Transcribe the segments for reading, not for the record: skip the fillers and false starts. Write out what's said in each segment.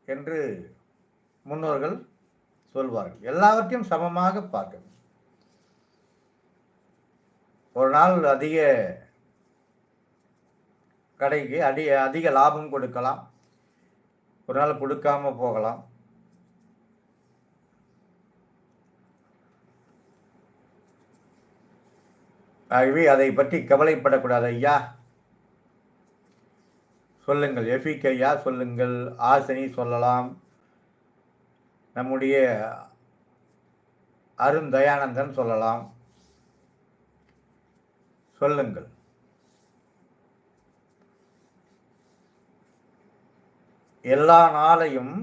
என்று முன்னோர்கள் சொல்வார்கள். எல்லாவற்றையும் சமமாக பார்க்க. ஒரு நாள் அதிக கடைக்கு அதிக லாபம் கொடுக்கலாம், ஒரு நாள் கொடுக்காம போகலாம். ஆகவே அதை பற்றி கவலைப்படக்கூடாது. ஐயா சொல்லுங்கள், எஃபிக் ஐயா சொல்லுங்கள், ஆசனி சொல்லலாம், நம்முடைய அருந்தயானந்தன் சொல்லலாம், சொல்லுங்கள். எல்லா நாளையும்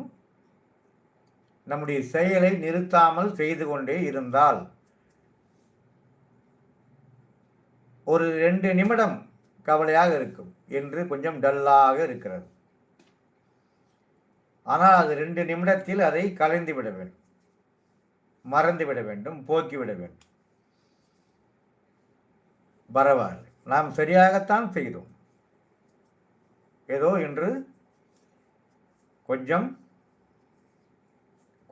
நம்முடைய செயலை நிறுத்தாமல் செய்து கொண்டே இருந்தால் ஒரு 2 நிமிடம் கவலையாக இருக்கும் என்று கொஞ்சம் டல்லாக இருக்கிறது. ஆனால் அது 2 நிமிடத்தில் அதை கலைந்து விட வேண்டும், மறந்து விட வேண்டும், போக்கிவிட வேண்டும். பரவாயில்லை, நாம் சரியாகத்தான் செய்தோம், ஏதோ என்று கொஞ்சம்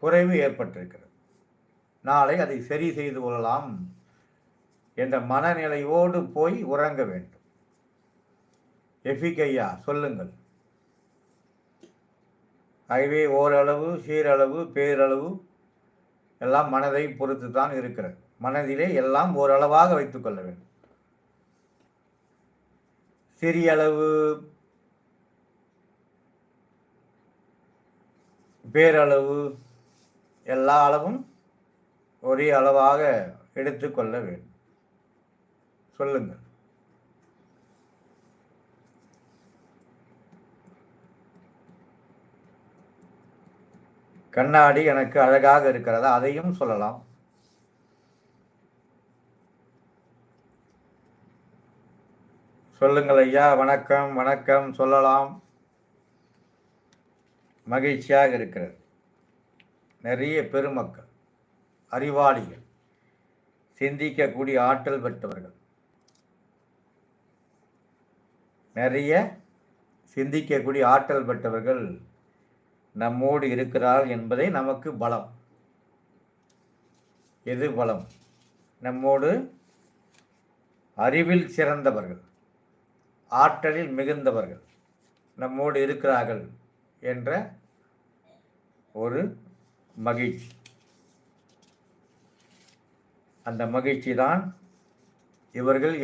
குறைவு ஏற்பட்டிருக்கிறது, நாளை அதை சரி செய்து கொள்ளலாம் என்ற மனநிலையோடு போய் உறங்க வேண்டும். எஃபிக் ஐயா சொல்லுங்கள். ஆகவே ஓரளவு, சீரளவு, பேரளவு எல்லாம் மனதை பொறுத்து தான் இருக்கிறது. மனதிலே எல்லாம் ஓரளவாக வைத்துக் கொள்ள வேண்டும். சிறியளவு, பேரளவு, எல்லா அளவும் ஒரே அளவாக எடுத்துக்கொள்ள வேண்டும். சொல்லுங்கள். கண்ணாடி எனக்கு அழகாக இருக்கிறதா, அதையும் சொல்லலாம். சொல்லுங்கள் ஐயா. வணக்கம், வணக்கம் சொல்லலாம். மகிழ்ச்சியாக இருக்கிறது. நிறைய பெருமக்கள், அறிவாளிகள், சிந்திக்கக்கூடிய ஆற்றல் பெற்றவர்கள், நிறைய சிந்திக்கக்கூடிய ஆற்றல் பெற்றவர்கள் நம்மோடு இருக்கிறார் என்பதை நமக்கு பலம். எது பலம்? நம்மோடு அறிவில் சிறந்தவர்கள், ஆற்றலில் மிகுந்தவர்கள் நம்மோடு இருக்கிறார்கள் என்ற ஒரு மகிழ்ச்சி. அந்த மகிழ்ச்சி தான் இவர்கள்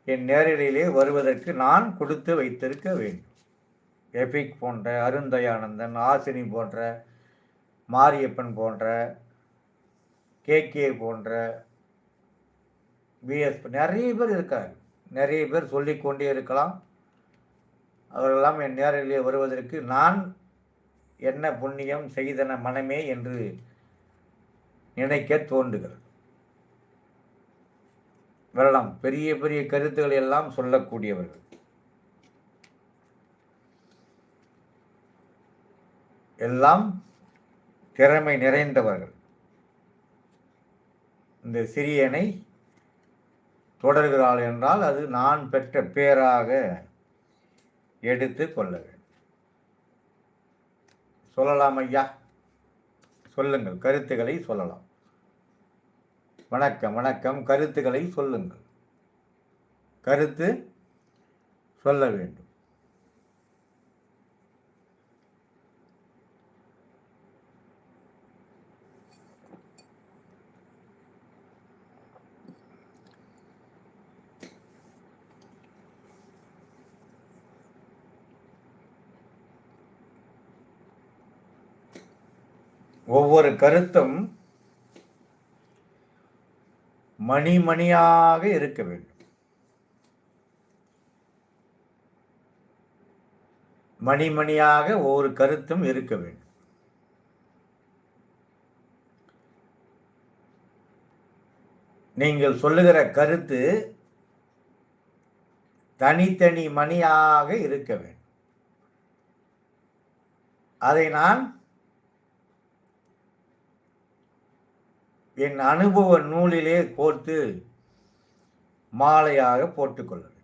என் நேரடியிலே வருவதற்கு நான் கொடுத்து வைத்திருக்க வேண்டும். எஃபிக் போன்ற, அருந்தயானந்தன், ஆசினி போன்ற, மாரியப்பன் போன்ற, கேகே போன்ற, பிஎஸ் நிறைய பேர் இருக்காங்க. நிறைய பேர் சொல்லிக்கொண்டே இருக்கலாம். அவர்களெல்லாம் என் நேரிலே வருவதற்கு நான் என்ன புண்ணியம் செய்தன மனமே என்று நினைக்க தோன்றுகிறது. வரலாம். பெரிய பெரிய கருத்துக்களை எல்லாம் சொல்லக்கூடியவர்கள், எல்லாம் திறமை நிறைந்தவர்கள். இந்த சிறியனை தொடர்கிறாள் என்றால் அது நான் பெற்ற பேராக எடுத்து கொள்ள வேண்டும். சொல்லலாம் ஐயா, சொல்லுங்கள், கருத்துக்களை சொல்லலாம். வணக்கம், வணக்கம். கருத்துக்களை சொல்லுங்கள். கருத்து சொல்ல வேண்டும். ஒவ்வொரு கருத்தும் மணிமணியாக இருக்க வேண்டும். மணிமணியாக ஒவ்வொரு கருத்தும் இருக்க வேண்டும். நீங்கள் சொல்லுகிற கருத்து தனித்தனி மணியாக இருக்க வேண்டும். அதை நான் என் அனுபவ நூலிலே கோர்த்து மாலையாக போட்டுக்கொள்ள வேண்டும்.